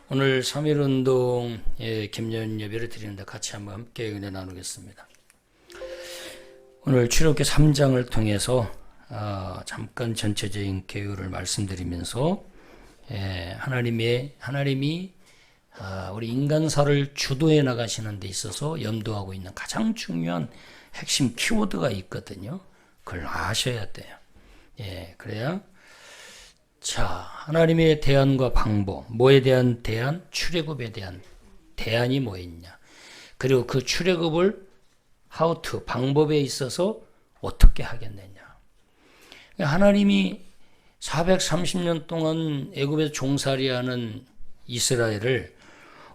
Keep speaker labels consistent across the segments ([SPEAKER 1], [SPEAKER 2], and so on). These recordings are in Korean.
[SPEAKER 1] 오늘 3.1운동의 김연 예배를 드리는데 같이 한번 함께 은혜 나누겠습니다. 오늘 출애굽기 3장을 통해서 잠깐 전체적인 개요를 말씀드리면서 하나님이 우리 인간사를 주도해 나가시는 데 있어서 염두하고 있는 가장 중요한 핵심 키워드가 있거든요. 그걸 아셔야 돼요. 그래야 하나님의 대안과 방법, 뭐에 대한 대안? 출애굽에 대한 대안이 뭐였냐? 그리고 그 출애굽을 how to, 방법에 있어서 어떻게 하겠느냐? 하나님이 430년 동안 애굽에서 종살이하는 이스라엘을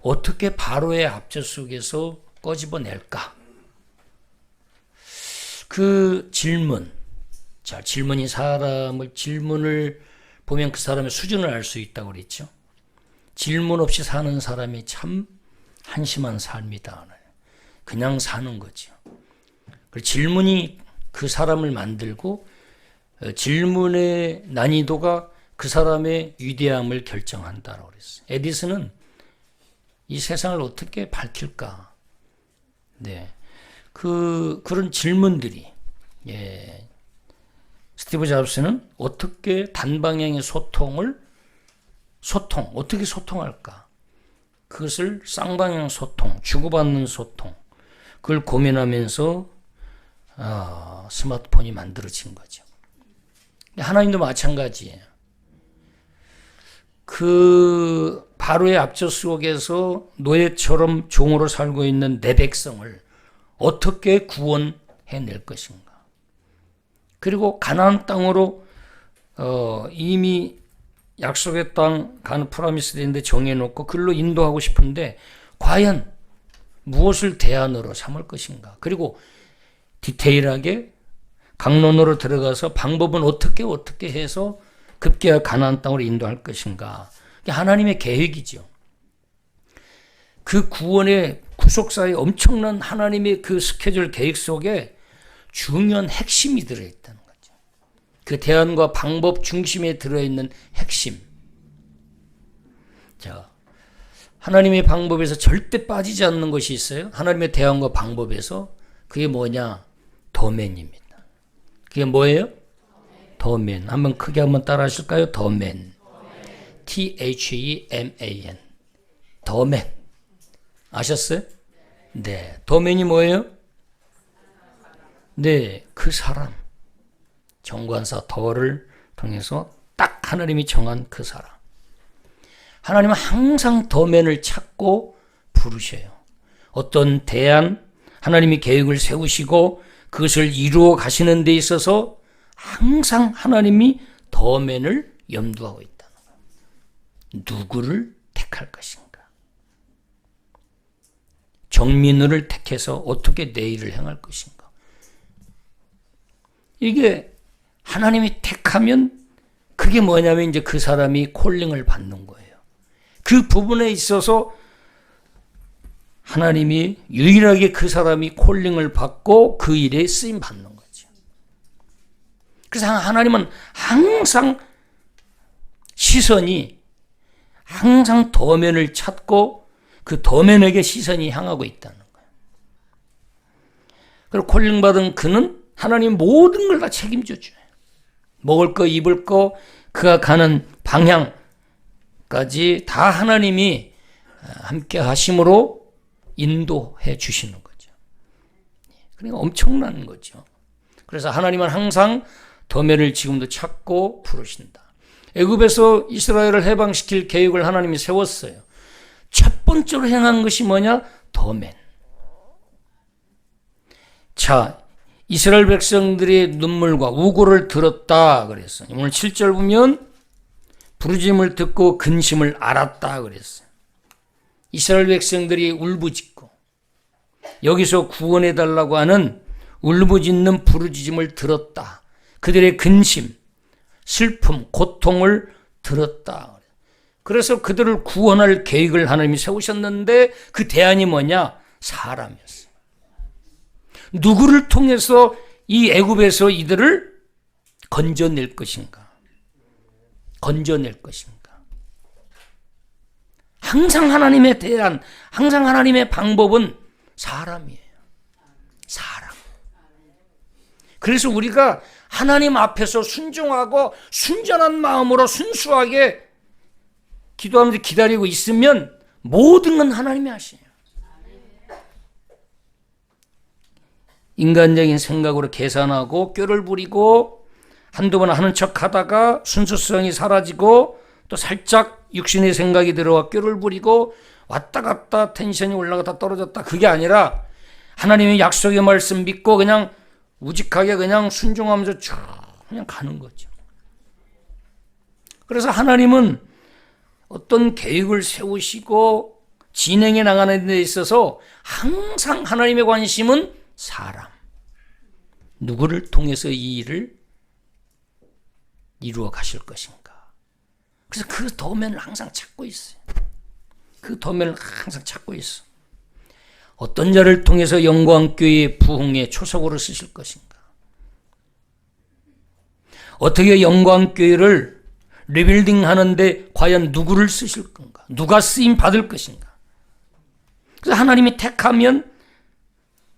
[SPEAKER 1] 어떻게 바로의 압제 속에서 꺼집어낼까? 그 질문, 질문이 질문을 보면 그 사람의 수준을 알 수 있다고 그랬죠. 질문 없이 사는 사람이 참 한심한 삶이다. 그냥 사는 거죠. 질문이 그 사람을 만들고 질문의 난이도가 그 사람의 위대함을 결정한다고 그랬어요. 에디슨은 이 세상을 어떻게 밝힐까? 그런 질문들이, 스티브 잡스는 어떻게 단방향의 어떻게 소통할까? 그것을 쌍방향 소통, 주고받는 소통, 그걸 고민하면서 스마트폰이 만들어진 거죠. 하나님도 마찬가지예요. 그 바로의 압제 속에서 노예처럼 종으로 살고 있는 내 백성을 어떻게 구원해낼 것인가? 그리고 가나안 땅으로 이미 약속의 땅 가는 프라미스랜드 정해놓고 그걸로 인도하고 싶은데 과연 무엇을 대안으로 삼을 것인가? 그리고 디테일하게 강론으로 들어가서 방법은 어떻게 해서 급기야 가나안 땅으로 인도할 것인가? 하나님의 계획이죠. 그 구원의 구속사의 엄청난 하나님의 그 스케줄 계획 속에 중요한 핵심이 들어있다는 거죠. 그 대안과 방법 중심에 들어있는 핵심. 하나님의 방법에서 절대 빠지지 않는 것이 있어요. 하나님의 대안과 방법에서. 그게 뭐냐? 더맨입니다. 그게 뭐예요? 더맨. 한번 크게 한번 따라 하실까요? 더맨. THEMAN. 더맨. 아셨어요? 네. 더맨이 뭐예요? 그 사람. 정관사 더를 통해서 딱 하나님이 정한 그 사람. 하나님은 항상 더맨을 찾고 부르셔요. 어떤 대안, 하나님이 계획을 세우시고 그것을 이루어 가시는 데 있어서 항상 하나님이 더맨을 염두하고 있다는 거예요. 누구를 택할 것인가? 정민우를 택해서 어떻게 내 일을 행할 것인가? 이게 하나님이 택하면 그게 뭐냐면 이제 그 사람이 콜링을 받는 거예요. 그 부분에 있어서 하나님이 유일하게 그 사람이 콜링을 받고 그 일에 쓰임 받는 거죠. 그래서 하나님은 항상 시선이 항상 더맨을 찾고 그 더맨에게 시선이 향하고 있다는 거예요. 그리고 콜링 받은 그는 하나님 모든 걸 다 책임져 줘요. 먹을 거, 입을 거, 그가 가는 방향까지 다 하나님이 함께 하심으로 인도해 주시는 거죠. 그러니까 엄청난 거죠. 그래서 하나님은 항상 더맨을 지금도 찾고 부르신다. 애굽에서 이스라엘을 해방시킬 계획을 하나님이 세웠어요. 첫 번째로 행한 것이 뭐냐? 더맨. 이스라엘 백성들의 눈물과 우고를 들었다 그랬어요. 오늘 7절 보면 부르짖음을 듣고 근심을 알았다 그랬어요. 이스라엘 백성들이 울부짖고 여기서 구원해달라고 하는 울부짖는 부르짖음을 들었다. 그들의 근심, 슬픔, 고통을 들었다. 그래서 그들을 구원할 계획을 하나님이 세우셨는데 그 대안이 뭐냐? 사람이었어요. 누구를 통해서 이 애굽에서 이들을 건져낼 것인가? 항상 하나님에 대한, 항상 하나님의 방법은 사람이에요. 사람. 그래서 우리가 하나님 앞에서 순종하고 순전한 마음으로 순수하게 기도하면서 기다리고 있으면 모든 건 하나님이 하시요. 인간적인 생각으로 계산하고 꾀를 부리고 한두 번 하는 척 하다가 순수성이 사라지고 또 살짝 육신의 생각이 들어와 꾀를 부리고 왔다 갔다 텐션이 올라갔다 떨어졌다, 그게 아니라 하나님의 약속의 말씀 믿고 그냥 우직하게 그냥 순종하면서 쭉 그냥 가는 거죠. 그래서 하나님은 어떤 계획을 세우시고 진행해 나가는 데 있어서 항상 하나님의 관심은 사람, 누구를 통해서 이 일을 이루어 가실 것인가. 그래서 그 도면을 항상 찾고 있어요. 그 도면을 항상 찾고 있어. 어떤 자를 통해서 영광교회의 부흥의 초석으로 쓰실 것인가. 어떻게 영광교회를 리빌딩 하는데 과연 누구를 쓰실 건가. 누가 쓰임 받을 것인가. 그래서 하나님이 택하면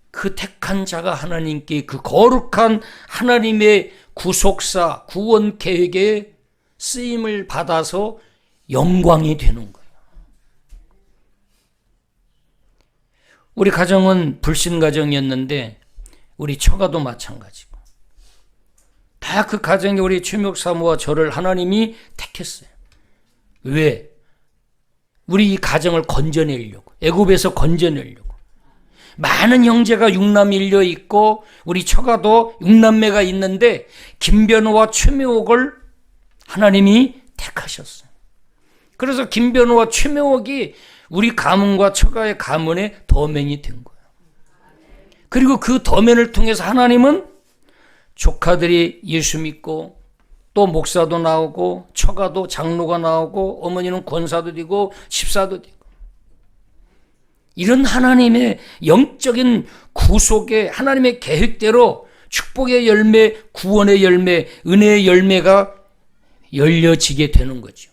[SPEAKER 1] 그 택한 자가 하나님께 그 거룩한 하나님의 구속사, 구원 계획에 쓰임을 받아서 영광이 되는 거예요. 우리 가정은 불신 가정이었는데 우리 처가도 마찬가지고 다 그 가정에 우리 최목 사모와 저를 하나님이 택했어요. 왜? 우리 이 가정을 건져내려고, 애굽에서 건져내려고. 많은 형제가 6남1녀 있고 우리 처가도 6남매가 있는데 김변호와 최묘옥을 하나님이 택하셨어요. 그래서 김변호와 최묘옥이 우리 가문과 처가의 가문의 더맨이 된 거예요. 그리고 그 더맨을 통해서 하나님은 조카들이 예수 믿고 또 목사도 나오고 처가도 장로가 나오고 어머니는 권사도 되고 집사도 되고, 이런 하나님의 영적인 구속의 하나님의 계획대로 축복의 열매, 구원의 열매, 은혜의 열매가 열려지게 되는 거죠.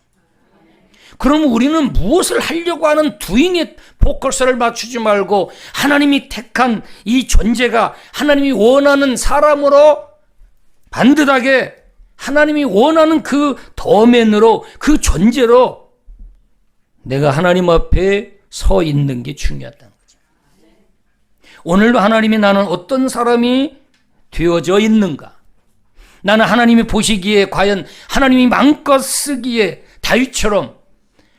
[SPEAKER 1] 그럼 우리는 무엇을 하려고 하는 두잉에 포커스를 맞추지 말고 하나님이 택한 이 존재가 하나님이 원하는 사람으로 반듯하게 하나님이 원하는 그 더맨으로, 그 존재로 내가 하나님 앞에 서 있는 게 중요하다는 거죠. 오늘도 하나님이 나는 어떤 사람이 되어져 있는가? 나는 하나님이 보시기에 과연 하나님이 마음껏 쓰기에 다윗처럼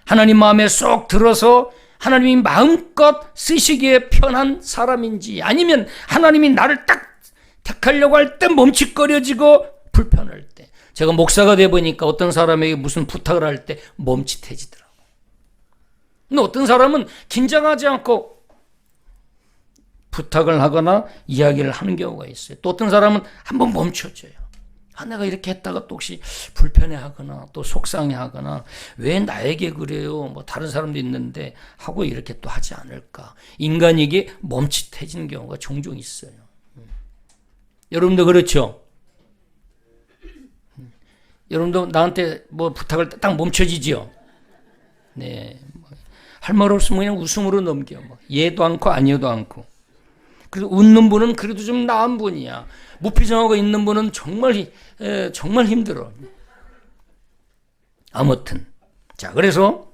[SPEAKER 1] 하나님 마음에 쏙 들어서 하나님이 마음껏 쓰시기에 편한 사람인지, 아니면 하나님이 나를 딱 택하려고 할 때 멈칫거려지고 불편할 때. 제가 목사가 돼 보니까 어떤 사람에게 무슨 부탁을 할 때 멈칫해지더라고요. 근데 어떤 사람은 긴장하지 않고 부탁을 하거나 이야기를 하는 경우가 있어요. 또 어떤 사람은 한번 멈춰줘요. 내가 이렇게 했다가 또 혹시 불편해하거나 또 속상해하거나 왜 나에게 그래요? 뭐 다른 사람도 있는데 하고 이렇게 또 하지 않을까? 인간에게 멈칫해지는 경우가 종종 있어요. 여러분도 그렇죠? 여러분도 나한테 뭐 부탁을 딱 멈춰지죠? 네. 할 말 없으면 그냥 웃음으로 넘겨. 예도 않고 아니어도 않고. 그래서 웃는 분은 그래도 좀 나은 분이야. 무표정하고 있는 분은 정말 힘들어. 아무튼. 자, 그래서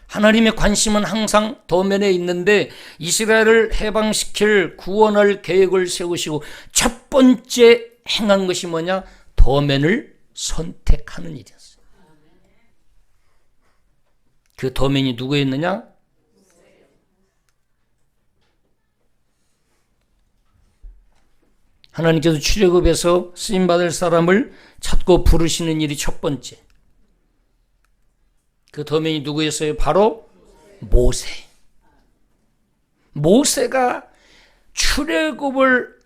[SPEAKER 1] 하나님의 관심은 항상 도면에 있는데 이스라엘을 해방시킬 구원할 계획을 세우시고 첫 번째 행한 것이 뭐냐? 도면을 선택하는 일이었어요. 그 도면이 누구였느냐? 하나님께서 출애굽에서 쓰임받을 사람을 찾고 부르시는 일이 첫 번째. 그 도면이 누구였어요? 바로 모세. 모세가 출애굽을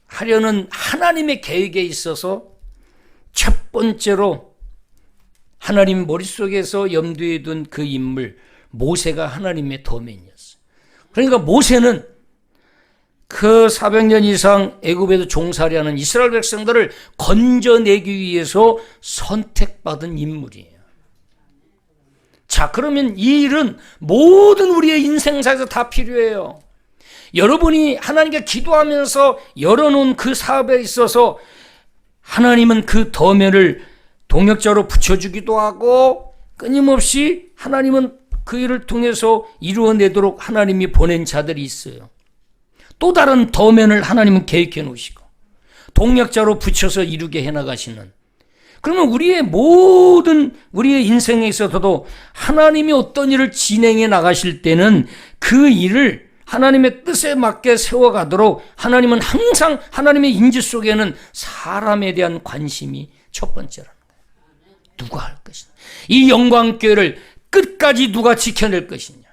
[SPEAKER 1] 하려는 하나님의 계획에 있어서 첫 번째로 하나님 머릿속에서 염두에 둔 그 인물, 모세가 하나님의 도면이었어요. 그러니까 모세는 그 400년 이상 애굽에도 종살이하는 이스라엘 백성들을 건져내기 위해서 선택받은 인물이에요. 자, 그러면 이 일은 모든 우리의 인생사에서 다 필요해요. 여러분이 하나님께 기도하면서 열어놓은 그 사업에 있어서 하나님은 그 덤에를 동역자로 붙여주기도 하고, 끊임없이 하나님은 그 일을 통해서 이루어내도록 하나님이 보낸 자들이 있어요. 또 다른 덤면을 하나님은 계획해 놓으시고 동역자로 붙여서 이루게 해나가시는, 그러면 우리의 인생에 있어서도 하나님이 어떤 일을 진행해 나가실 때는 그 일을 하나님의 뜻에 맞게 세워가도록 하나님은 항상 하나님의 인지 속에는 사람에 대한 관심이 첫 번째라는 거예요. 누가 할 것이냐, 이 영광교회를 끝까지 누가 지켜낼 것이냐.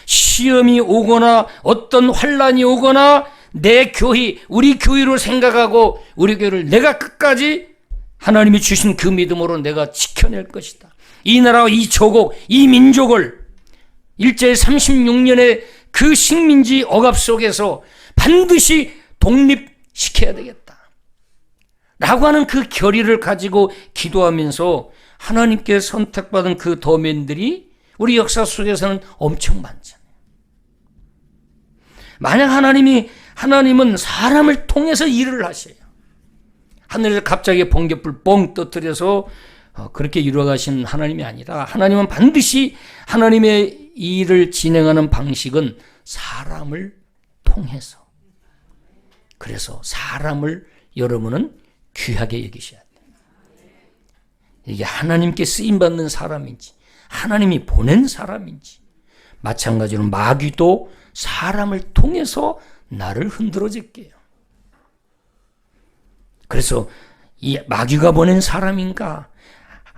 [SPEAKER 1] 시험이 오거나 어떤 환란이 오거나 내 교회, 우리 교회로 생각하고 우리 교회를 내가 끝까지 하나님이 주신 그 믿음으로 내가 지켜낼 것이다. 이 나라와 이 조국, 이 민족을 일제 36년의 그 식민지 억압 속에서 반드시 독립시켜야 되겠다 라고 하는 그 결의를 가지고 기도하면서 하나님께 선택받은 그 도면들이 우리 역사 속에서는 엄청 많잖아요. 만약 하나님은 사람을 통해서 일을 하셔요. 하늘에서 갑자기 번갯불 뻥 터뜨려서 그렇게 이루어가신 하나님이 아니라, 하나님은 반드시 하나님의 일을 진행하는 방식은 사람을 통해서. 그래서 사람을 여러분은 귀하게 여기셔야 돼요. 이게 하나님께 쓰임받는 사람인지 하나님이 보낸 사람인지, 마찬가지로 마귀도 사람을 통해서 나를 흔들어줄게요. 그래서 이 마귀가 보낸 사람인가,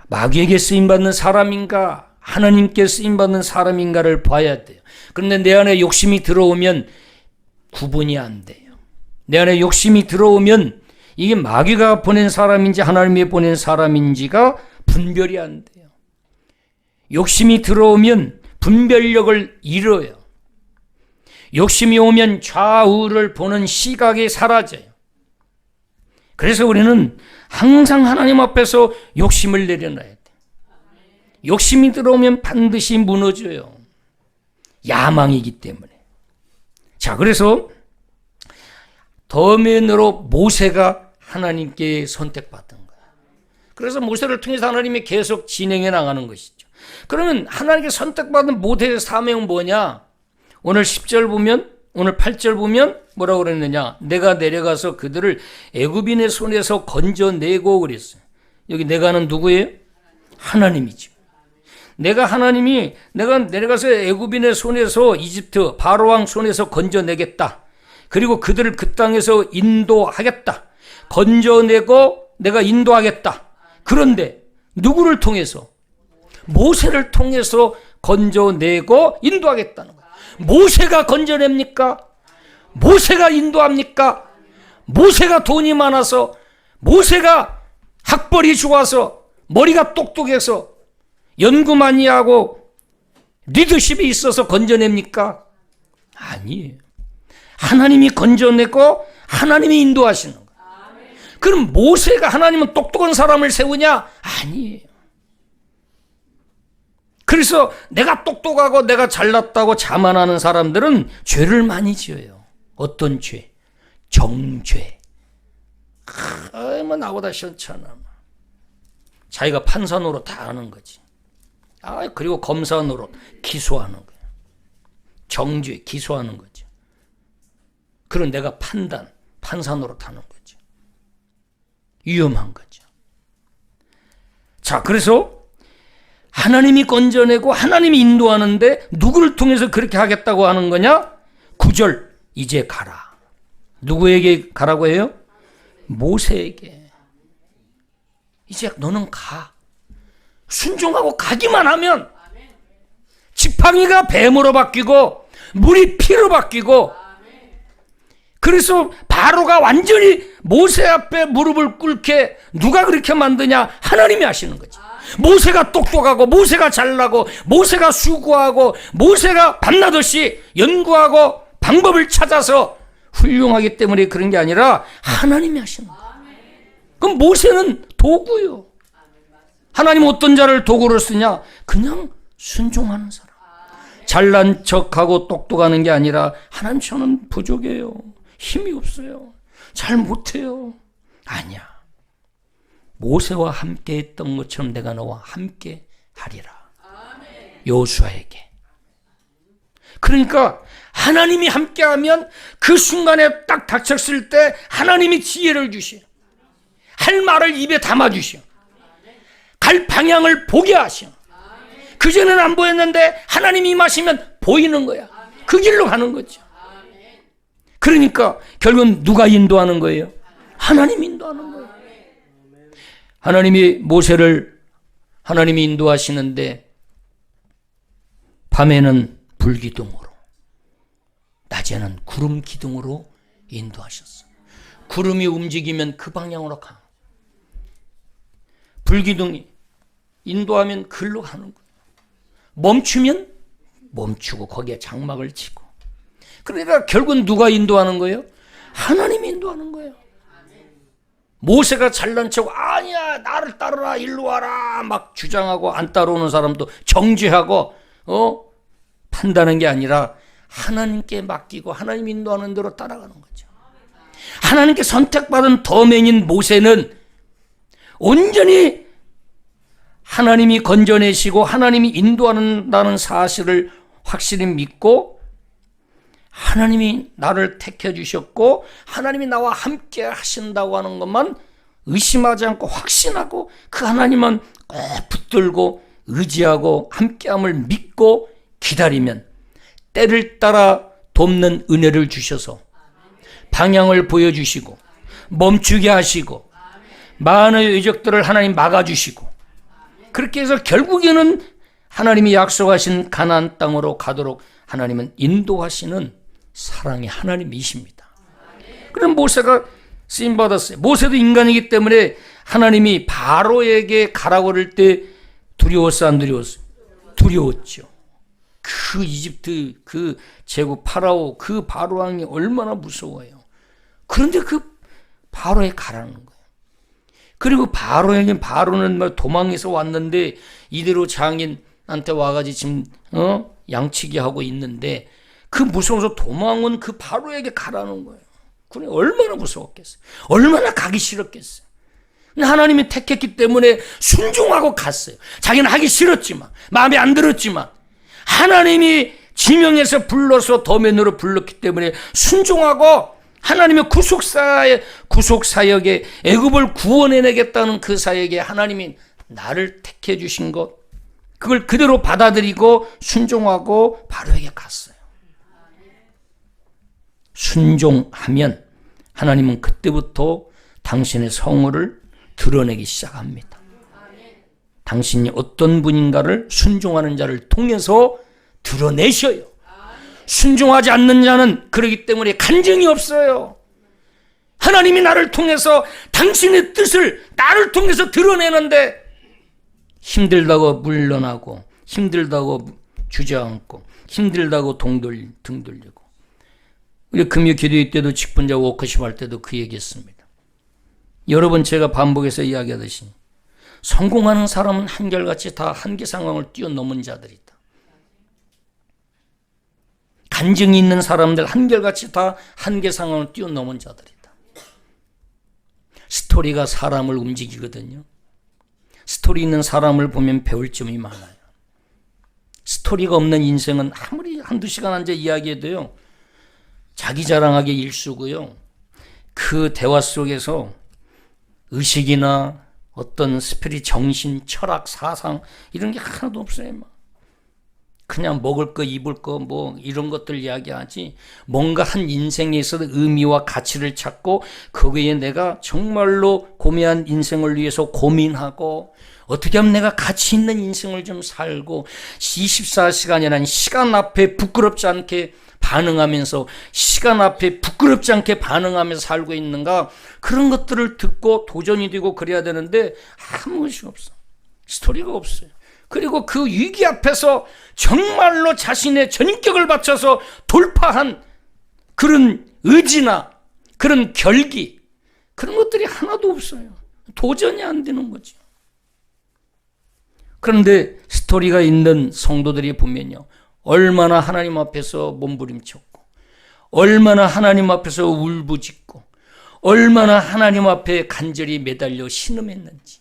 [SPEAKER 1] 마귀에게 쓰임받는 사람인가, 하나님께 쓰임받는 사람인가를 봐야 돼요. 그런데 내 안에 욕심이 들어오면 구분이 안 돼요. 내 안에 욕심이 들어오면 이게 마귀가 보낸 사람인지 하나님이 보낸 사람인지가 분별이 안 돼요. 욕심이 들어오면 분별력을 잃어요. 욕심이 오면 좌우를 보는 시각이 사라져요. 그래서 우리는 항상 하나님 앞에서 욕심을 내려놔야 돼요. 욕심이 들어오면 반드시 무너져요. 야망이기 때문에. 자, 그래서 더맨으로 모세가 하나님께 선택받은 거예요. 그래서 모세를 통해서 하나님이 계속 진행해 나가는 것이죠. 그러면 하나님께 선택받은 모세의 사명은 뭐냐? 오늘 10절 보면, 오늘 8절 보면 뭐라고 그랬느냐? 내가 내려가서 그들을 애굽인의 손에서 건져내고 그랬어요. 여기 내가는 누구예요? 하나님이죠. 내가 내려가서 애굽인의 손에서, 이집트 바로왕 손에서 건져내겠다. 그리고 그들을 그 땅에서 인도하겠다. 건져내고 내가 인도하겠다. 그런데 누구를 통해서? 모세를 통해서 건져내고 인도하겠다는 거예요. 모세가 건져냅니까? 모세가 인도합니까? 모세가 돈이 많아서, 모세가 학벌이 좋아서, 머리가 똑똑해서, 연구 많이 하고 리더십이 있어서 건져냅니까? 아니에요. 하나님이 건져내고 하나님이 인도하시는 거예요. 그럼 모세가 하나님은 똑똑한 사람을 세우냐? 아니에요. 그래서 내가 똑똑하고 내가 잘났다고 자만하는 사람들은 죄를 많이 지어요. 어떤 죄? 정죄. 뭐 나보다 시원찮아. 자기가 판사 노릇 다 하는 거지. 그리고 검사 노릇 기소하는 거예요. 정죄 기소하는 거죠. 그럼 내가 판사 노릇 하는 거죠. 위험한 거죠. 자, 그래서 하나님이 건져내고 하나님이 인도하는데 누구를 통해서 그렇게 하겠다고 하는 거냐? 9절, 이제 가라. 누구에게 가라고 해요? 모세에게. 이제 너는 가. 순종하고 가기만 하면 지팡이가 뱀으로 바뀌고 물이 피로 바뀌고, 그래서 바로가 완전히 모세 앞에 무릎을 꿇게 누가 그렇게 만드냐? 하나님이 하시는 거지. 모세가 똑똑하고 모세가 잘나고 모세가 수고하고 모세가 밤낮없이 연구하고 방법을 찾아서 훌륭하기 때문에 그런 게 아니라 하나님이 하시는 거예요. 그럼 모세는 도구요. 하나님 어떤 자를 도구로 쓰냐? 그냥 순종하는 사람. 잘난 척하고 똑똑하는 게 아니라 하나님 저는 부족해요. 힘이 없어요. 잘 못해요. 아니야. 모세와 함께 했던 것처럼 내가 너와 함께 하리라. 여호수아에게. 그러니까 하나님이 함께하면 그 순간에 딱 닥쳤을 때 하나님이 지혜를 주셔. 할 말을 입에 담아주셔. 갈 방향을 보게 하셔. 그전에는 안 보였는데 하나님이 임하시면 보이는 거야. 그 길로 가는 거죠. 그러니까 결국은 누가 인도하는 거예요? 하나님이 인도하는 거예요. 하나님이 인도하시는데 밤에는 불기둥으로, 낮에는 구름 기둥으로 인도하셨어요. 구름이 움직이면 그 방향으로 가. 불기둥이 인도하면 글로 가는 거예요. 멈추면 멈추고 거기에 장막을 치고. 그러니까 결국은 누가 인도하는 거예요? 하나님이 인도하는 거예요. 모세가 잘난 척 아니야 나를 따르라 일로 와라 막 주장하고 안 따라오는 사람도 정죄하고 판단하는 게 아니라 하나님께 맡기고 하나님 인도하는 대로 따라가는 거죠. 하나님께 선택받은 더맨인 모세는 온전히 하나님이 건져내시고 하나님이 인도한다는 사실을 확실히 믿고 하나님이 나를 택해 주셨고 하나님이 나와 함께 하신다고 하는 것만 의심하지 않고 확신하고 그 하나님만 꼭 붙들고 의지하고 함께함을 믿고 기다리면 때를 따라 돕는 은혜를 주셔서 방향을 보여주시고 멈추게 하시고 많은 의적들을 하나님 막아주시고 그렇게 해서 결국에는 하나님이 약속하신 가나안 땅으로 가도록 하나님은 인도하시는 사랑의 하나님이십니다. 그럼 모세가 쓰임받았어요. 모세도 인간이기 때문에 하나님이 바로에게 가라고 그럴 때 두려웠어 안 두려웠어? 두려웠죠. 그 이집트 그 제국 파라오 그 바로 왕이 얼마나 무서워요. 그런데 그 바로에 가라는 거예요. 그리고 바로는 뭐 도망해서 왔는데 이대로 장인한테 와가지고 지금 양치기 하고 있는데 그 무서워서 도망은 그 바로에게 가라는 거예요. 그래 얼마나 무서웠겠어요. 얼마나 가기 싫었겠어요. 근데 하나님이 택했기 때문에 순종하고 갔어요. 자기는 하기 싫었지만 마음에 안 들었지만 하나님이 지명해서 불러서 더맨으로 불렀기 때문에 순종하고 하나님의 구속사역에 애굽을 구원해내겠다는 그 사역에 하나님이 나를 택해 주신 것 그걸 그대로 받아들이고 순종하고 바로에게 갔어요. 순종하면 하나님은 그때부터 당신의 성호를 드러내기 시작합니다. 당신이 어떤 분인가를 순종하는 자를 통해서 드러내셔요. 순종하지 않는 자는 그러기 때문에 간증이 없어요. 하나님이 나를 통해서 당신의 뜻을 나를 통해서 드러내는데 힘들다고 물러나고 힘들다고 주저앉고 힘들다고 등 돌리고 우리 금요 기도회 때도 직분자 워크숍 할 때도 그 얘기했습니다. 여러 번 제가 반복해서 이야기하듯이 성공하는 사람은 한결같이 다 한계 상황을 뛰어넘은 자들이다. 간증이 있는 사람들 한결같이 다 한계 상황을 뛰어넘은 자들이다. 스토리가 사람을 움직이거든요. 스토리 있는 사람을 보면 배울 점이 많아요. 스토리가 없는 인생은 아무리 한두 시간 앉아 이야기해도요. 자기 자랑하기 일쑤고요. 그 대화 속에서 의식이나 어떤 스피릿, 정신, 철학, 사상 이런 게 하나도 없어요. 그냥 먹을 거, 입을 거, 뭐 이런 것들 이야기하지 뭔가 한 인생에 있어서 의미와 가치를 찾고 거기에 내가 정말로 고매한 인생을 위해서 고민하고 어떻게 하면 내가 가치 있는 인생을 좀 살고 24시간이라는 시간 앞에 부끄럽지 않게 반응하면서 시간 앞에 부끄럽지 않게 반응하면서 살고 있는가 그런 것들을 듣고 도전이 되고 그래야 되는데 아무것이 없어. 스토리가 없어요. 그리고 그 위기 앞에서 정말로 자신의 전격을 바쳐서 돌파한 그런 의지나 그런 결기 그런 것들이 하나도 없어요. 도전이 안 되는 거죠. 그런데 스토리가 있는 성도들이 보면요, 얼마나 하나님 앞에서 몸부림쳤고, 얼마나 하나님 앞에서 울부짖고, 얼마나 하나님 앞에 간절히 매달려 신음했는지.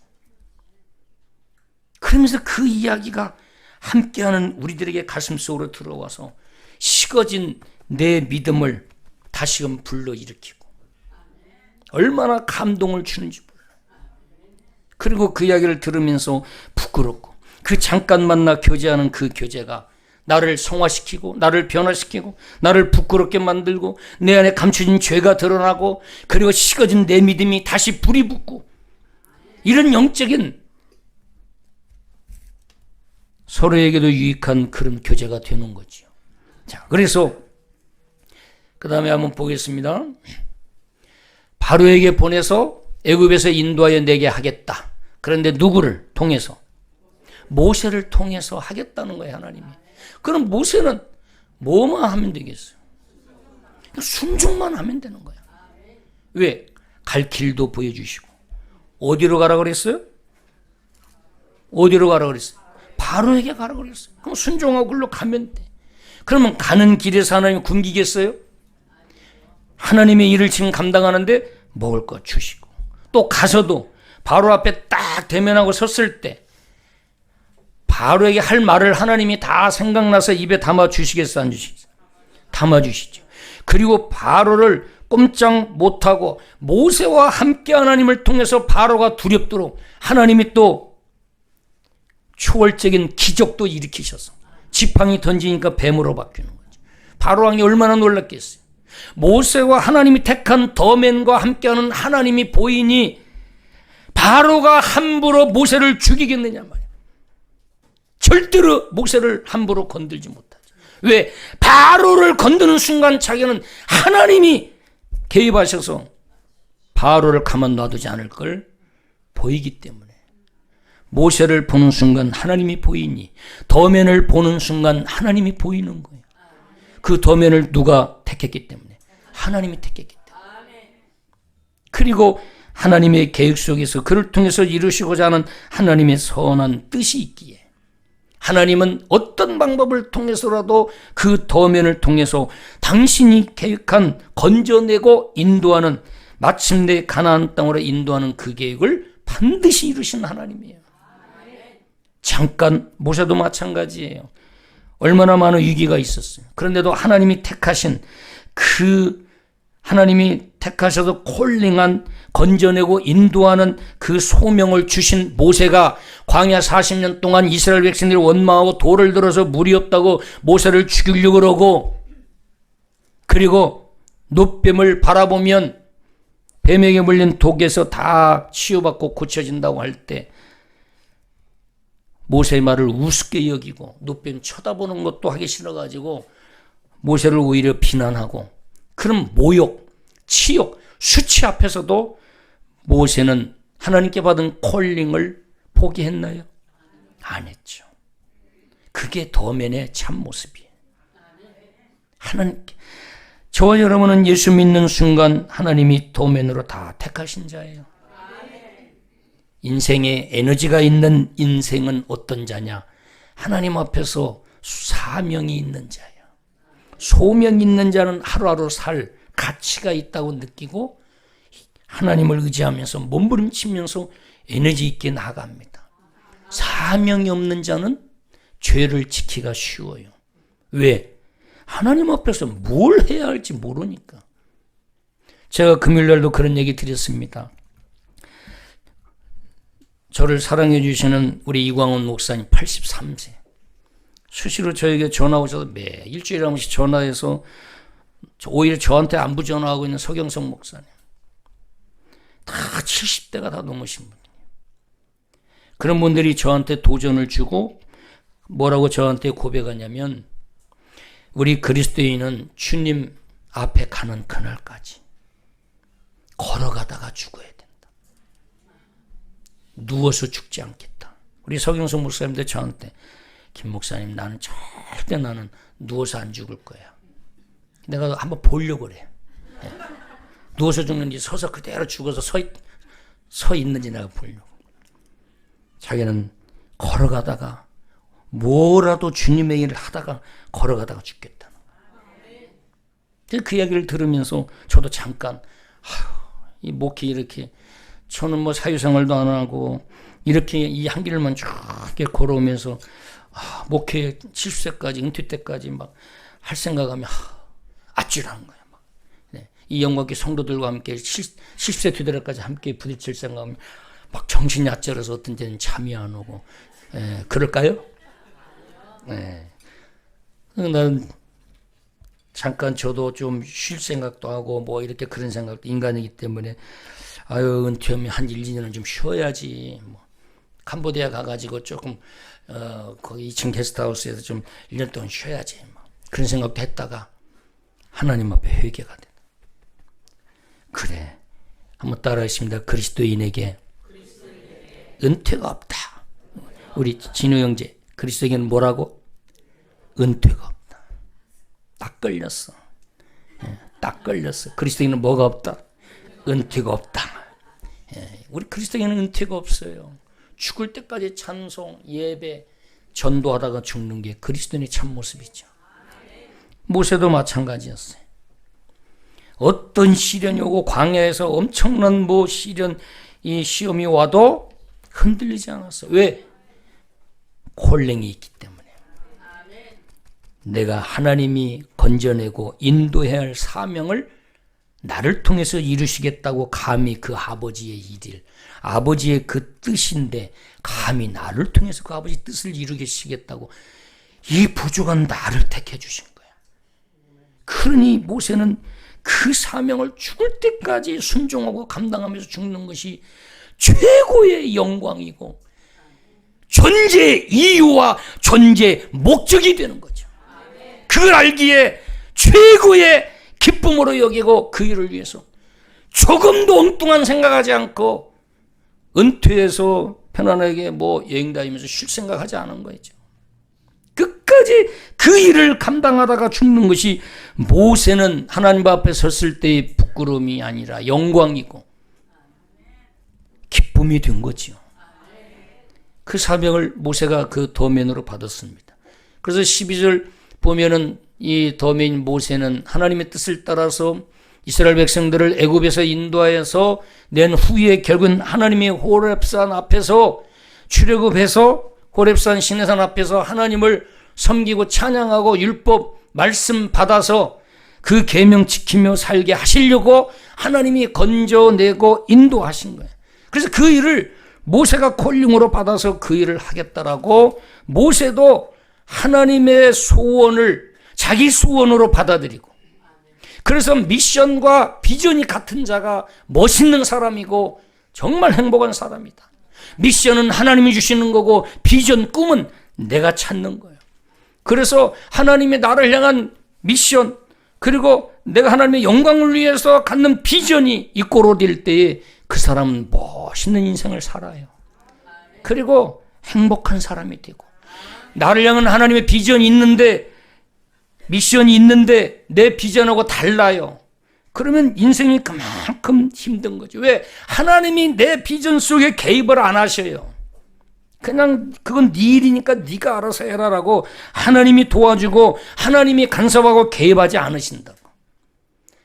[SPEAKER 1] 그러면서 그 이야기가 함께하는 우리들에게 가슴속으로 들어와서 식어진 내 믿음을 다시금 불러일으키고 얼마나 감동을 주는지 몰라. 그리고 그 이야기를 들으면서 부끄럽고, 그 잠깐 만나 교제하는 그 교제가 나를 성화시키고, 나를 변화시키고, 나를 부끄럽게 만들고, 내 안에 감춰진 죄가 드러나고, 그리고 식어진 내 믿음이 다시 불이 붙고, 이런 영적인 서로에게도 유익한 그런 교제가 되는 거죠. 자, 그래서 그 다음에 한번 보겠습니다. 바로에게 보내서 애굽에서 인도하여 내게 하겠다. 그런데 누구를 통해서? 모세를 통해서 하겠다는 거예요, 하나님이. 그럼 모세는 뭐만 하면 되겠어요? 순종만 하면 되는 거예요. 왜? 갈 길도 보여주시고. 어디로 가라 그랬어요? 어디로 가라 그랬어요? 바로에게 가라 그랬어요. 그럼 순종하고 글로 가면 돼. 그러면 가는 길에서 하나님이 굶기겠어요? 하나님의 일을 지금 감당하는데 먹을 것 주시고, 또 가서도 바로 앞에 딱 대면하고 섰을 때 바로에게 할 말을 하나님이 다 생각나서 입에 담아 주시겠어, 안 주시겠어? 담아 주시죠. 그리고 바로를 꼼짝 못하고 모세와 함께 하나님을 통해서 바로가 두렵도록 하나님이 또 초월적인 기적도 일으키셔서 지팡이 던지니까 뱀으로 바뀌는 거죠. 바로 왕이 얼마나 놀랐겠어요. 모세와 하나님이 택한 더맨과 함께하는 하나님이 보이니 바로가 함부로 모세를 죽이겠느냐 말이야. 절대로 모세를 함부로 건들지 못하죠. 왜? 바로를 건드는 순간 자기는 하나님이 개입하셔서 바로를 가만 놔두지 않을 걸 보이기 때문에, 모세를 보는 순간 하나님이 보이니 더맨을 보는 순간 하나님이 보이는 거예요. 그 더맨을 누가 택했기 때문에? 하나님이 택했기 때문에. 그리고 하나님의 계획 속에서 그를 통해서 이루시고자 하는 하나님의 선한 뜻이 있기에 하나님은 어떤 방법을 통해서라도 그 더맨을 통해서 당신이 계획한 건져내고 인도하는, 마침내 가나안 땅으로 인도하는 그 계획을 반드시 이루시는 하나님이에요. 잠깐 모세도 마찬가지예요. 얼마나 많은 위기가 있었어요. 그런데도 하나님이 택하신, 그 하나님이 택하셔서 콜링한, 건져내고 인도하는 그 소명을 주신 모세가 광야 40년 동안 이스라엘 백성들이 원망하고 돌을 들어서 물이 없다고 모세를 죽이려고 그러고, 그리고 놋뱀을 바라보면 뱀에게 물린 독에서 다 치유받고 고쳐진다고 할 때 모세의 말을 우습게 여기고 놋뱀 쳐다보는 것도 하기 싫어가지고 모세를 오히려 비난하고, 그런 모욕, 치욕, 수치 앞에서도 모세는 하나님께 받은 콜링을 포기했나요? 안 했죠. 그게 더맨의 참모습이에요. 하나님께, 저와 여러분은 예수 믿는 순간 하나님이 더맨으로 다 택하신 자예요. 인생에 에너지가 있는 인생은 어떤 자냐? 하나님 앞에서 사명이 있는 자예요. 소명 있는 자는 하루하루 살 가치가 있다고 느끼고 하나님을 의지하면서 몸부림치면서 에너지 있게 나아갑니다. 사명이 없는 자는 죄를 지키기가 쉬워요. 왜? 하나님 앞에서 뭘 해야 할지 모르니까. 제가 금요일날도 그런 얘기 드렸습니다. 저를 사랑해 주시는 우리 이광훈 목사님 83세. 수시로 저에게 전화 오셔서 매 일주일에 한 번씩 전화해서 오히려 저한테 안부 전화하고 있는 서경석 목사님. 다 70대가 다 넘으신 분이에요. 그런 분들이 저한테 도전을 주고 뭐라고 저한테 고백하냐면, 우리 그리스도인은 주님 앞에 가는 그날까지 걸어가다가 죽어야 된다. 누워서 죽지 않겠다. 우리 서경석 목사님도 저한테, 김 목사님, 나는 절대 누워서 안 죽을 거야. 내가 한번 보려고 그래. 네. 누워서 죽는지 서서 그대로 죽어서 서 있는지 내가 보려고. 자기는 걸어가다가 뭐라도 주님의 일을 하다가 걸어가다가 죽겠다는 거예요. 그 이야기를 들으면서 저도 잠깐 이 목회 이렇게 저는 뭐 사회생활도 안 하고 이렇게 이 한 길만 쭉 걸어오면서 목회 70세까지 은퇴 때까지 막 할 생각하면 아찔한 거야. 막. 네. 이 영광의 성도들과 함께 70세 되더라까지 함께 부딪힐 생각하면 막 정신이 아찔해서 어떤 때는 잠이 안 오고 그럴까요? 네. 난 잠깐 저도 좀 쉴 생각도 하고 뭐 이렇게 그런 생각도 인간이기 때문에 은퇴하면 한 1, 2년은 좀 쉬어야지. 뭐 캄보디아 가가지고 조금 거기 2층 게스트하우스에서 좀 1년 동안 쉬어야지. 뭐. 그런 생각도 했다가 하나님 앞에 회개가 된다. 그래. 한번 따라하십니다. 그리스도인에게 은퇴가 없다. 우리 진우 형제 그리스도인에게는 뭐라고? 은퇴가 없다. 딱 걸렸어. 딱 걸렸어. 그리스도인은 뭐가 없다? 은퇴가 없다. 우리 그리스도인은 은퇴가 없어요. 죽을 때까지 찬송, 예배, 전도하다가 죽는 게 그리스도인의 참모습이죠. 모세도 마찬가지였어요. 어떤 시련이 오고 광야에서 엄청난 시련, 이 시험이 와도 흔들리지 않았어. 왜? 콜랭이 있기 때문에. 내가 하나님이 건져내고 인도해야 할 사명을 나를 통해서 이루시겠다고 감히 그 아버지의 일을, 아버지의 그 뜻인데 감히 나를 통해서 그 아버지 뜻을 이루시겠다고 이 부족한 나를 택해 주신 거야. 그러니 모세는 그 사명을 죽을 때까지 순종하고 감당하면서 죽는 것이 최고의 영광이고 존재 이유와 존재 목적이 되는 거죠. 그걸 알기에 최고의 기쁨으로 여기고 그 일을 위해서 조금도 엉뚱한 생각하지 않고 은퇴해서 편안하게 여행 다니면서 쉴 생각하지 않은 거죠. 끝까지 그 일을 감당하다가 죽는 것이 모세는 하나님 앞에 섰을 때의 부끄러움이 아니라 영광이고 기쁨이 된 거지요. 그 사명을 모세가 그 더맨으로 받았습니다. 그래서 12절 보면은 이 더맨 모세는 하나님의 뜻을 따라서 이스라엘 백성들을 애굽에서 인도하여서 낸 후에 결국은 하나님의 호렙산 앞에서 출애굽해서 호렙산 시내산 앞에서 하나님을 섬기고 찬양하고 율법 말씀 받아서 그 계명 지키며 살게 하시려고 하나님이 건져내고 인도하신 거예요. 그래서 그 일을 모세가 콜링으로 받아서 그 일을 하겠다라고 모세도 하나님의 소원을 자기 소원으로 받아들이고 그래서 미션과 비전이 같은 자가 멋있는 사람이고 정말 행복한 사람이다. 미션은 하나님이 주시는 거고 비전 꿈은 내가 찾는 거예요. 그래서 하나님의 나를 향한 미션 그리고 내가 하나님의 영광을 위해서 갖는 비전이 이꼬로될 때에 그 사람은 멋있는 인생을 살아요. 그리고 행복한 사람이 되고 나를 향한 하나님의 비전이 있는데 미션이 있는데 내 비전하고 달라요. 그러면 인생이 그만큼 힘든 거죠. 왜? 하나님이 내 비전 속에 개입을 안 하셔요. 그냥 그건 네 일이니까 네가 알아서 해라라고 하나님이 도와주고 하나님이 간섭하고 개입하지 않으신다고.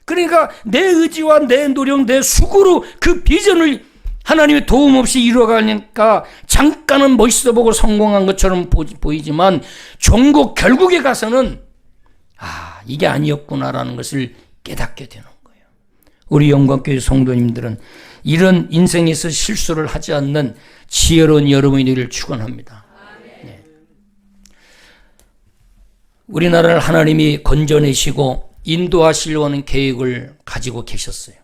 [SPEAKER 1] 그러니까 내 의지와 내 노력, 내 수고로 그 비전을 하나님의 도움 없이 이루어가니까 잠깐은 멋있어 보고 성공한 것처럼 보이지만 종국 결국에 가서는 이게 아니었구나라는 것을 깨닫게 되는 거예요. 우리 영광교회 성도님들은 이런 인생에서 실수를 하지 않는 지혜로운 여러분이 되기를 축원합니다. 네. 우리나라를 하나님이 건져내시고 인도하시려고 하는 계획을 가지고 계셨어요.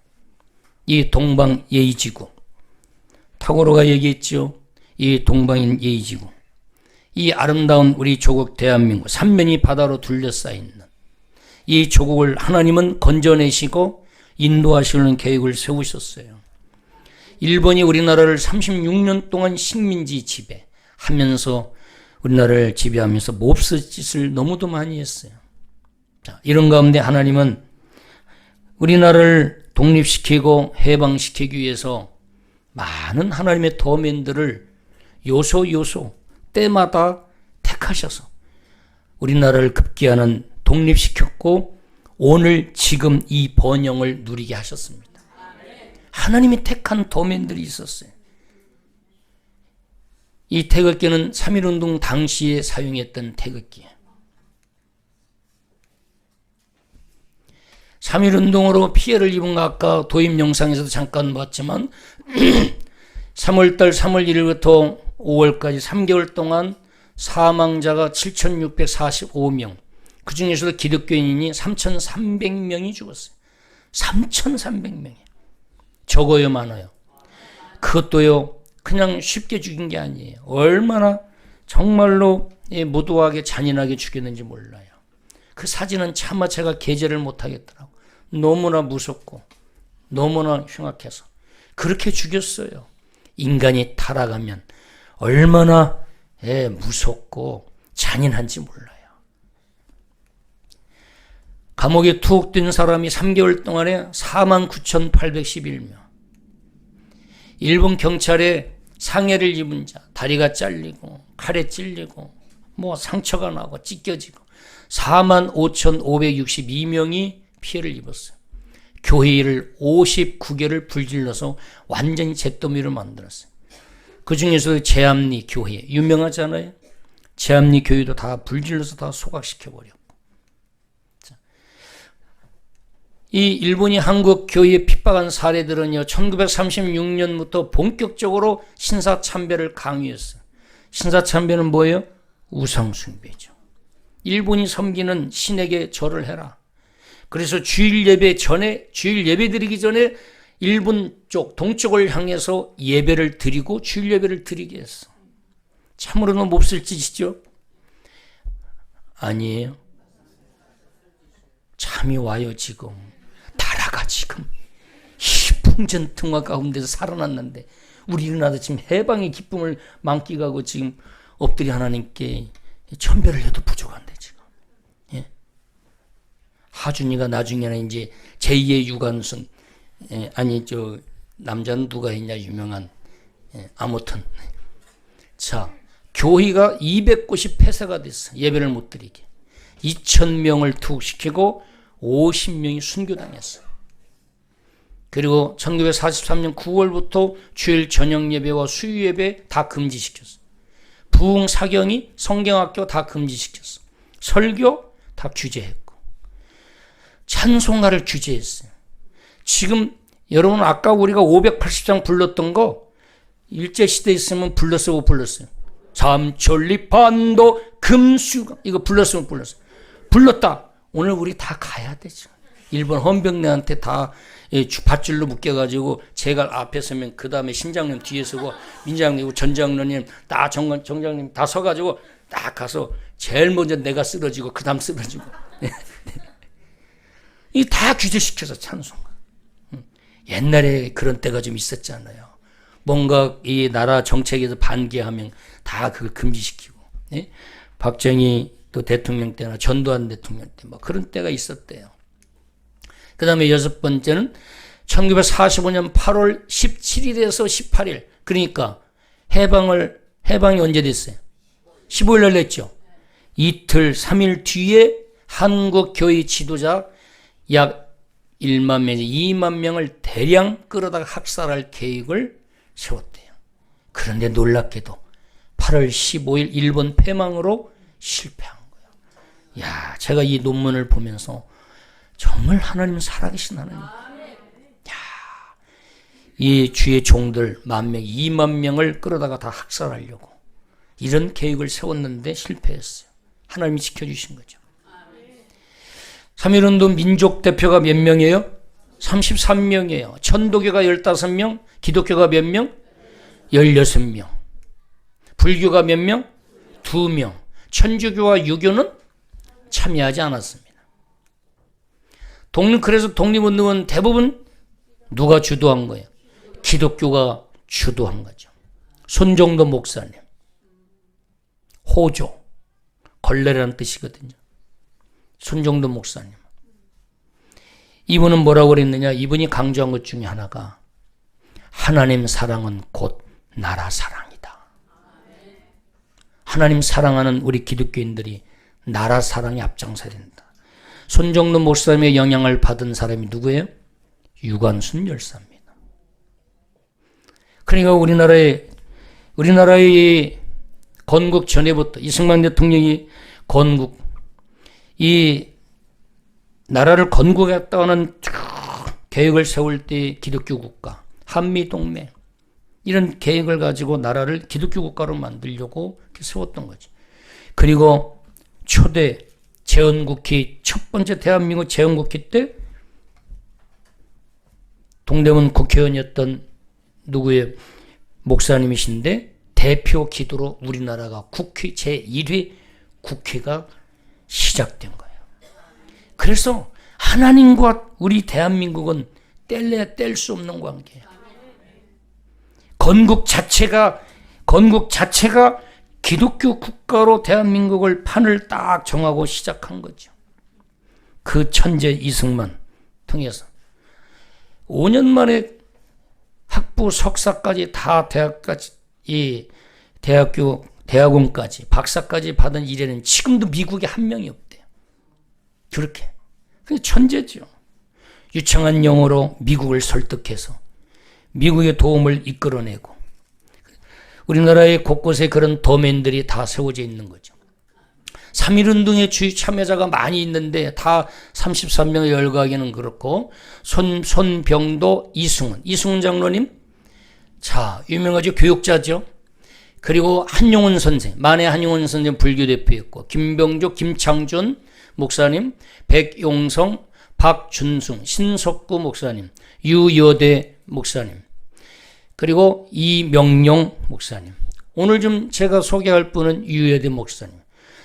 [SPEAKER 1] 이 동방 예의지구 타고로가 얘기했죠. 이 동방인 예의지구 이 아름다운 우리 조국 대한민국 삼면이 바다로 둘러싸여 있는 이 조국을 하나님은 건져내시고 인도하시려는 계획을 세우셨어요. 일본이 우리나라를 36년 동안 식민지 지배하면서 우리나라를 지배하면서 몹쓸 짓을 너무도 많이 했어요. 자, 이런 가운데 하나님은 우리나라를 독립시키고 해방시키기 위해서 많은 하나님의 더맨들을 요소 때마다 택하셔서 우리나라를 급기야는 독립시켰고 오늘 지금 이 번영을 누리게 하셨습니다. 하나님이 택한 도면들이 있었어요. 이 태극기는 3.1운동 당시에 사용했던 태극기예요. 3.1운동으로 피해를 입은 거 아까 도입 영상에서도 잠깐 봤지만 3월달 3월 1일부터 5월까지 3개월 동안 사망자가 7,645명, 그 중에서도 기독교인이 3,300명이 죽었어요. 3,300명이. 적어요, 많아요? 그것도요, 그냥 쉽게 죽인 게 아니에요. 얼마나 정말로 무도하게 잔인하게 죽였는지 몰라요. 그 사진은 차마 제가 게재를 못하겠더라고. 너무나 무섭고 너무나 흉악해서 그렇게 죽였어요. 인간이 타락하면 얼마나 무섭고 잔인한지 몰라요. 감옥에 투옥된 사람이 3개월 동안에 49,811명. 일본 경찰에 상해를 입은 자, 다리가 잘리고 칼에 찔리고 뭐 상처가 나고 찢겨지고 45,562명이 피해를 입었어요. 교회를 59개를 불질러서 완전히 잿더미를 만들었어요. 그 중에서도 제암리 교회 유명하잖아요. 제암리 교회도 다 불질러서 다 소각시켜버렸고. 이 일본이 한국 교회에 핍박한 사례들은요, 1936년부터 본격적으로 신사참배를 강요했어요. 신사참배는 뭐예요? 우상숭배죠. 일본이 섬기는 신에게 절을 해라. 그래서 주일 예배 드리기 전에 일본 쪽, 동쪽을 향해서 예배를 드리고 주일 예배를 드리게 했어. 참으로는 몹쓸 짓이죠? 아니에요. 참이 와요, 지금. 나라가 지금 풍전등화 가운데서 살아났는데 우리 일어나서 지금 해방의 기쁨을 만끽하고 지금 엎드려 하나님께 천배를 해도 부족한데 지금. 예? 하준이가 나중에는 이제 제2의 유관순, 남자는 누가 했냐 유명한, 아무튼. 자, 교회가 200곳이 폐쇄가 됐어. 예배를 못 드리게. 2,000명을 투옥시키고 50명이 순교당했어. 그리고 1943년 9월부터 주일 저녁 예배와 수요 예배 다 금지시켰어. 부흥 사경이 성경학교 다 금지시켰어. 설교 다 규제했고 찬송가를 규제했어요. 지금 여러분 아까 우리가 580장 불렀던 거 일제시대에 있으면 불렀어요, 못 불렀어요? 잠철리판도 금수가 이거 불렀으면 불렀어요. 불렀다. 오늘 우리 다 가야 되죠. 일본 헌병대한테 다 밧줄로 묶여가지고 제가 앞에 서면 그 다음에 신장님 뒤에 서고 민장님, 전장로님, 다 정장님 다 서가지고 딱 가서 제일 먼저 내가 쓰러지고 그 다음 쓰러지고 이 다 규제시켜서 찬송. 옛날에 그런 때가 좀 있었잖아요. 뭔가 이 나라 정책에서 반기하면 다 그걸 금지시키고. 박정희 또 대통령 때나 전두환 대통령 때 뭐 그런 때가 있었대요. 그 다음에 6번째는 1945년 8월 17일에서 18일. 그러니까 해방이 언제 됐어요? 15일 날 냈죠. 이틀 3일 뒤에 한국 교회 지도자 약 1만 명, 2만 명을 대량 끌어다가 학살할 계획을 세웠대요. 그런데 놀랍게도 8월 15일 일본 패망으로 실패한 거예요. 야, 제가 이 논문을 보면서 정말 하나님은 살아계신 하나님. 야, 이 주의 종들 10,000명, 2만 명을 끌어다가 다 학살하려고 이런 계획을 세웠는데 실패했어요. 하나님이 지켜주신 거죠. 3.1운동 민족 대표가 몇 명이에요? 33명이에요. 천도교가 15명, 기독교가 몇 명? 16명. 불교가 몇 명? 2명. 천주교와 유교는 참여하지 않았습니다. 그래서 독립운동은 대부분 누가 주도한 거예요? 기독교가 주도한 거죠. 손정도 목사님. 호조. 걸레라는 뜻이거든요. 손정도 목사님. 이분은 뭐라고 그랬느냐? 이분이 강조한 것 중에 하나가 하나님 사랑은 곧 나라 사랑이다. 하나님 사랑하는 우리 기독교인들이 나라 사랑에 앞장서야 된다. 손정로 목사님의 영향을 받은 사람이 누구예요? 유관순 열사입니다. 그러니까 우리나라의 건국 전에부터 이승만 대통령이 이 나라를 건국했다는 계획을 세울 때 기독교 국가, 한미동맹 이런 계획을 가지고 나라를 기독교 국가로 만들려고 세웠던 거지. 그리고 초대 제헌국회, 첫 번째 대한민국 제헌국회 때 동대문 국회의원이었던 누구의 목사님이신데 대표 기도로 우리나라가 국회 제1회 국회가 시작된 거예요. 그래서 하나님과 우리 대한민국은 뗄래야 뗄 수 없는 관계예요. 건국 자체가 기독교 국가로 대한민국을 판을 딱 정하고 시작한 거죠. 그 천재 이승만 통해서 5년 만에 학부 석사까지 다 대학원까지 박사까지 받은 이래는 지금도 미국에 한 명이 없대요. 그렇게 천재죠. 유창한 영어로 미국을 설득해서 미국의 도움을 이끌어내고 우리나라의 곳곳에 그런 도맨들이 다 세워져 있는 거죠. 3.1운동의 주요 참여자가 많이 있는데 다 33명의 열거하기는 그렇고 손병도, 이승훈 장로님, 자 유명하죠. 교육자죠. 그리고 한용운 선생, 만해 한용운 선생 불교 대표였고 김병조, 김창준 목사님, 백용성, 박준승, 신석구 목사님, 유여대 목사님, 그리고 이명용 목사님. 오늘 좀 제가 소개할 분은 유여대 목사님.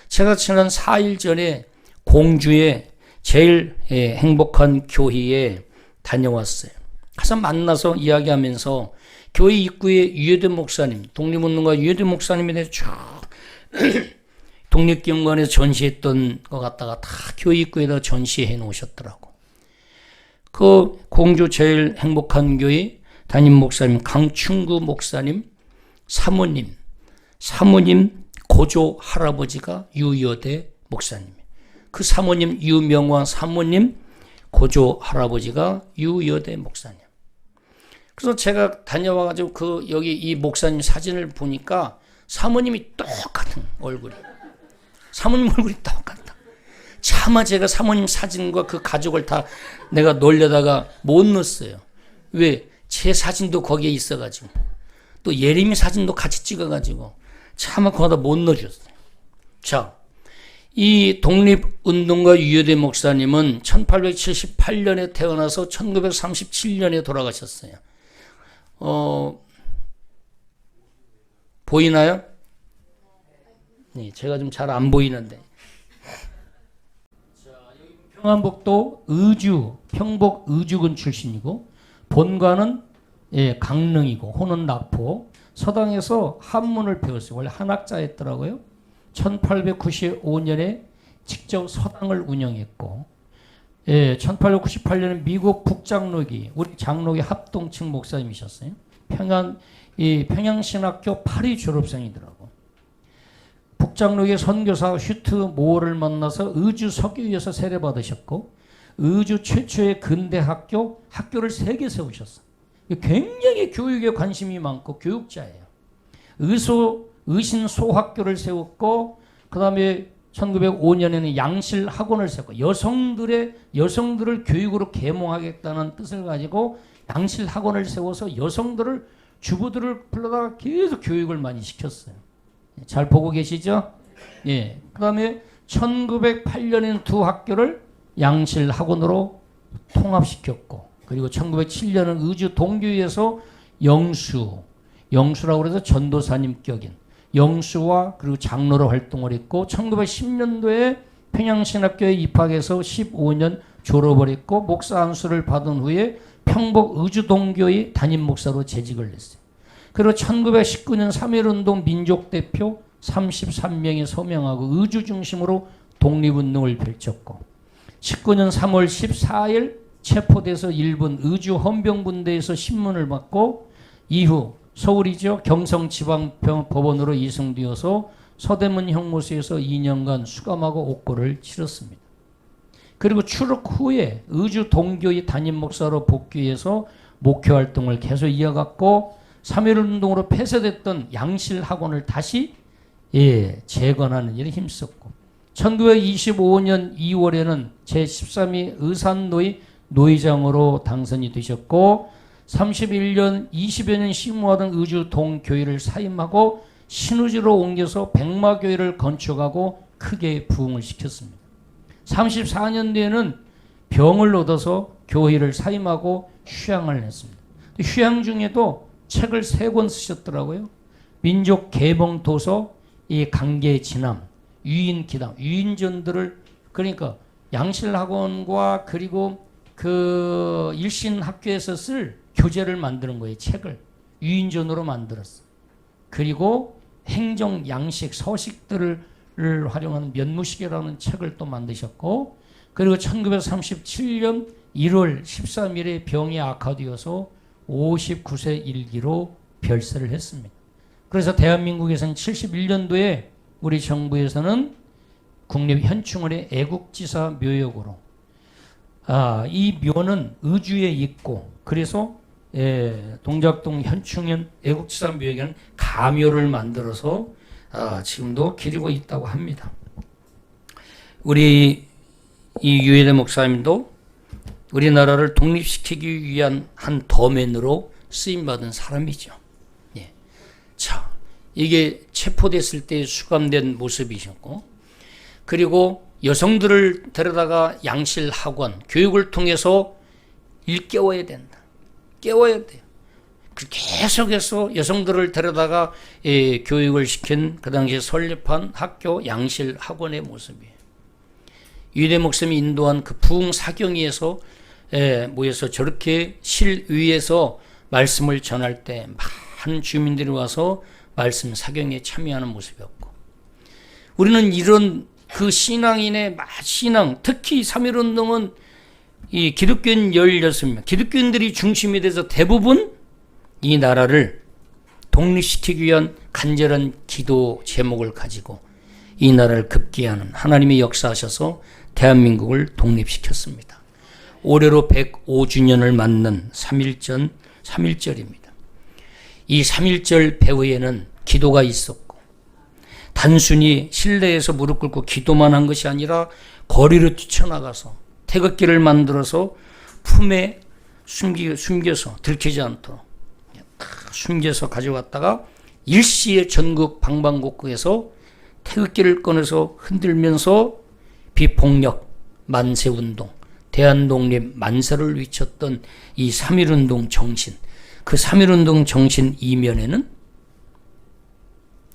[SPEAKER 1] 제가 지난 4일 전에 공주의 제일 행복한 교회에 다녀왔어요. 가서 만나서 이야기하면서 교회 입구에 유여대 목사님, 독립운동가 유여대 목사님에 대해 쭉 독립기념관에서 전시했던 것 갖다가 다 교회 입구에다 전시해 놓으셨더라고. 그 공주 제일 행복한 교회 담임 목사님 강충구 목사님 사모님 고조 할아버지가 유여대 목사님. 그 사모님 유명화 사모님 고조 할아버지가 유여대 목사님. 그래서 제가 다녀와가지고 여기 이 목사님 사진을 보니까 사모님이 똑같은 얼굴이. 사모님 얼굴이 똑같다. 차마 제가 사모님 사진과 그 가족을 다 내가 놀려다가 못 넣었어요. 왜? 제 사진도 거기에 있어가지고 또 예림이 사진도 같이 찍어가지고 차마 거기다 못 넣어줬어요. 자, 이 독립운동가 유여대 목사님은 1878년에 태어나서 1937년에 돌아가셨어요. 보이나요? 네, 제가 좀 잘 안 보이는데. 자, 여기 평안북도 평복 의주군 출신이고 본가는 강릉이고 호는 낙포. 서당에서 한문을 배웠어요. 원래 한학자였더라고요. 1895년에 직접 서당을 운영했고 1898년에 미국 북장로기 우리 장로기 합동층 목사님이셨어요. 평양신학교 파리 졸업생이더라고. 북장로기 선교사 슈트 모어를 만나서 의주 석유에서 세례받으셨고 의주 최초의 근대 학교를 3개 세우셨어. 굉장히 교육에 관심이 많고 교육자예요. 의신소학교를 세웠고 그 다음에 1905년에는 양실학원을 세웠고 여성들을 교육으로 계몽하겠다는 뜻을 가지고 양실학원을 세워서 주부들을 불러다가 계속 교육을 많이 시켰어요. 잘 보고 계시죠? 예. 그 다음에 1908년에는 두 학교를 양실학원으로 통합시켰고 그리고 1907년은 의주 동교에서 영수라고 해서 전도사님 격인 영수와 그리고 장로로 활동을 했고 1910년도에 평양신학교에 입학해서 15년 졸업을 했고 목사 안수를 받은 후에 평복 의주동교의 담임 목사로 재직을 했어요. 그리고 1919년 3.1운동 민족대표 33명이 서명하고 의주 중심으로 독립운동을 펼쳤고 19년 3월 14일 체포돼서 일본 의주 헌병분대에서 신문을 받고 이후 서울이죠. 경성지방법원으로 이송되어서 서대문 형무소에서 2년간 수감하고 옥고를 치렀습니다. 그리고 출狱후에 의주 동교의 담임 목사로 복귀해서 목회 활동을 계속 이어갔고 3.1운동으로 폐쇄됐던 양실 학원을 다시 재건하는 일에 힘썼고 1925년 2월에는 제13위 의산노의 노회장으로 당선이 되셨고 31년 20여 년 심무하던 의주 동교회를 사임하고 신우지로 옮겨서 백마교회를 건축하고 크게 부흥을 시켰습니다. 34년대에는 병을 얻어서 교회를 사임하고 휴양을 했습니다. 휴양 중에도 책을 3권 쓰셨더라고요. 민족 개봉 도서, 이 강계 진암, 유인 기담, 유인전들을 그러니까 양실학원과 그리고 그 일신학교에서 쓸 교재를 만드는 거예요. 책을 유인전으로 만들었어. 그리고 행정 양식 서식들을 활용하는 면무식이라는 책을 또 만드셨고 그리고 1937년 1월 13일에 병이 악화되어서 59세 일기로 별세를 했습니다. 그래서 대한민국에서는 71년도에 우리 정부에서는 국립현충원의 애국지사 묘역으로 이 묘는 의주에 있고 그래서 동작동 현충원 애국지사 묘역에는 가묘를 만들어서 지금도 기리고 있다고 합니다. 우리 이 유해대 목사님도 우리나라를 독립시키기 위한 한 더맨으로 쓰임받은 사람이죠. 예. 자, 이게 체포됐을 때 수감된 모습이셨고, 그리고 여성들을 데려다가 양실 학원, 교육을 통해서 일깨워야 된다. 깨워야 돼요. 계속해서 여성들을 데려다가 교육을 시킨 그 당시에 설립한 학교 양실 학원의 모습이에요. 유대 목사님이 인도한 그 부흥 사경위에서 모여서 저렇게 실 위에서 말씀을 전할 때 많은 주민들이 와서 말씀 사경에 참여하는 모습이었고, 우리는 이런 그 신앙인의 신앙, 특히 3.1운동은 이 기독교인 16명, 기독교인들이 중심이 돼서 대부분 이 나라를 독립시키기 위한 간절한 기도 제목을 가지고 이 나라를 급기야는 하나님이 역사하셔서 대한민국을 독립시켰습니다. 올해로 105주년을 맞는 3.1절입니다. 이 3.1절 배후에는 기도가 있었고, 단순히 실내에서 무릎 꿇고 기도만 한 것이 아니라 거리로 뛰쳐나가서 태극기를 만들어서 품에 숨겨서 들키지 않도록 숨겨서 가져갔다가 일시에 전국 방방곡곡에서 태극기를 꺼내서 흔들면서 비폭력 만세운동, 대한독립 만세를 외쳤던 이 3.1운동 정신, 그 3.1운동 정신 이면에는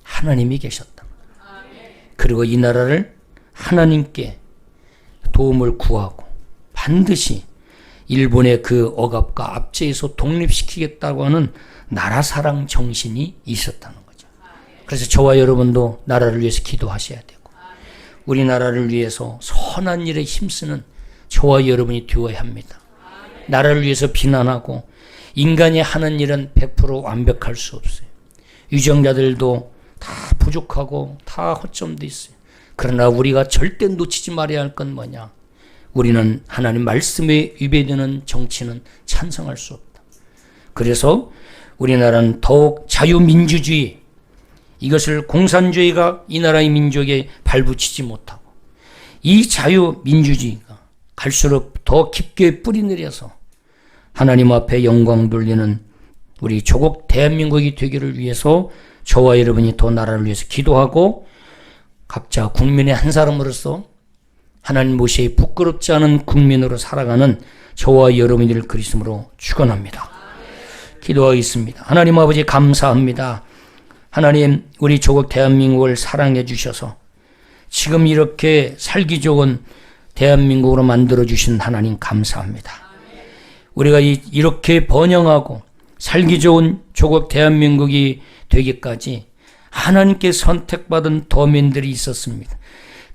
[SPEAKER 1] 하나님이 계셨다. 그리고 이 나라를 하나님께 도움을 구하고 반드시 일본의 그 억압과 압제에서 독립시키겠다고 하는 나라사랑 정신이 있었다는 거죠. 그래서 저와 여러분도 나라를 위해서 기도하셔야 되고, 우리나라를 위해서 선한 일에 힘쓰는 저와 여러분이 되어야 합니다. 나라를 위해서 비난하고, 인간이 하는 일은 100% 완벽할 수 없어요. 유정자들도 다 부족하고 다 허점도 있어요. 그러나 우리가 절대 놓치지 말아야 할 건 뭐냐? 우리는 하나님 말씀에 위배되는 정치는 찬성할 수 없다. 그래서 우리나라는 더욱 자유민주주의, 이것을 공산주의가 이 나라의 민족에 발붙이지 못하고, 이 자유민주주의가 갈수록 더 깊게 뿌리내려서 하나님 앞에 영광 돌리는 우리 조국 대한민국이 되기를 위해서 저와 여러분이 더 나라를 위해서 기도하고, 각자 국민의 한 사람으로서 하나님 모시에 부끄럽지 않은 국민으로 살아가는 저와 여러분이 될 그리스도로 축원합니다. 기도하겠습니다. 하나님 아버지 감사합니다. 하나님, 우리 조국 대한민국을 사랑해 주셔서 지금 이렇게 살기 좋은 대한민국으로 만들어 주신 하나님 감사합니다. 우리가 이렇게 번영하고 살기 좋은 조국 대한민국이 되기까지 하나님께 선택받은 도민들이 있었습니다.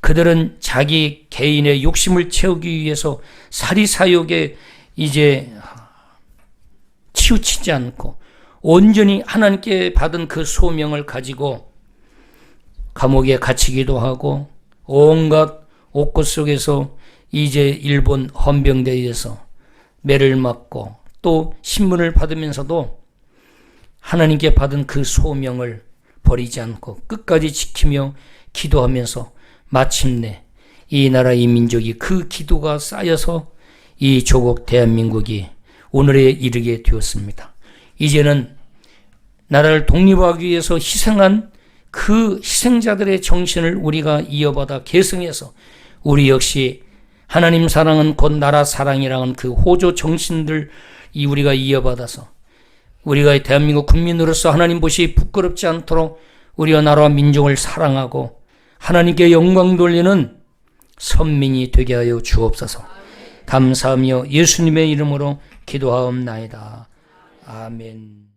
[SPEAKER 1] 그들은 자기 개인의 욕심을 채우기 위해서 사리사욕에 이제 치우치지 않고 온전히 하나님께 받은 그 소명을 가지고 감옥에 갇히기도 하고 온갖 옥고 속에서 이제 일본 헌병대에서 매를 맞고 또 신문을 받으면서도 하나님께 받은 그 소명을 버리지 않고 끝까지 지키며 기도하면서 마침내 이 나라 이 민족이 그 기도가 쌓여서 이 조국 대한민국이 오늘에 이르게 되었습니다. 이제는 나라를 독립하기 위해서 희생한 그 희생자들의 정신을 우리가 이어받아 계승해서 우리 역시 하나님 사랑은 곧 나라 사랑이라는 그 호조 정신들 우리가 이어받아서 우리가 대한민국 국민으로서 하나님 보시 부끄럽지 않도록 우리가 나라와 민족을 사랑하고 하나님께 영광 돌리는 선민이 되게 하여 주옵소서. 감사하며 예수님의 이름으로 기도하옵나이다. 아멘.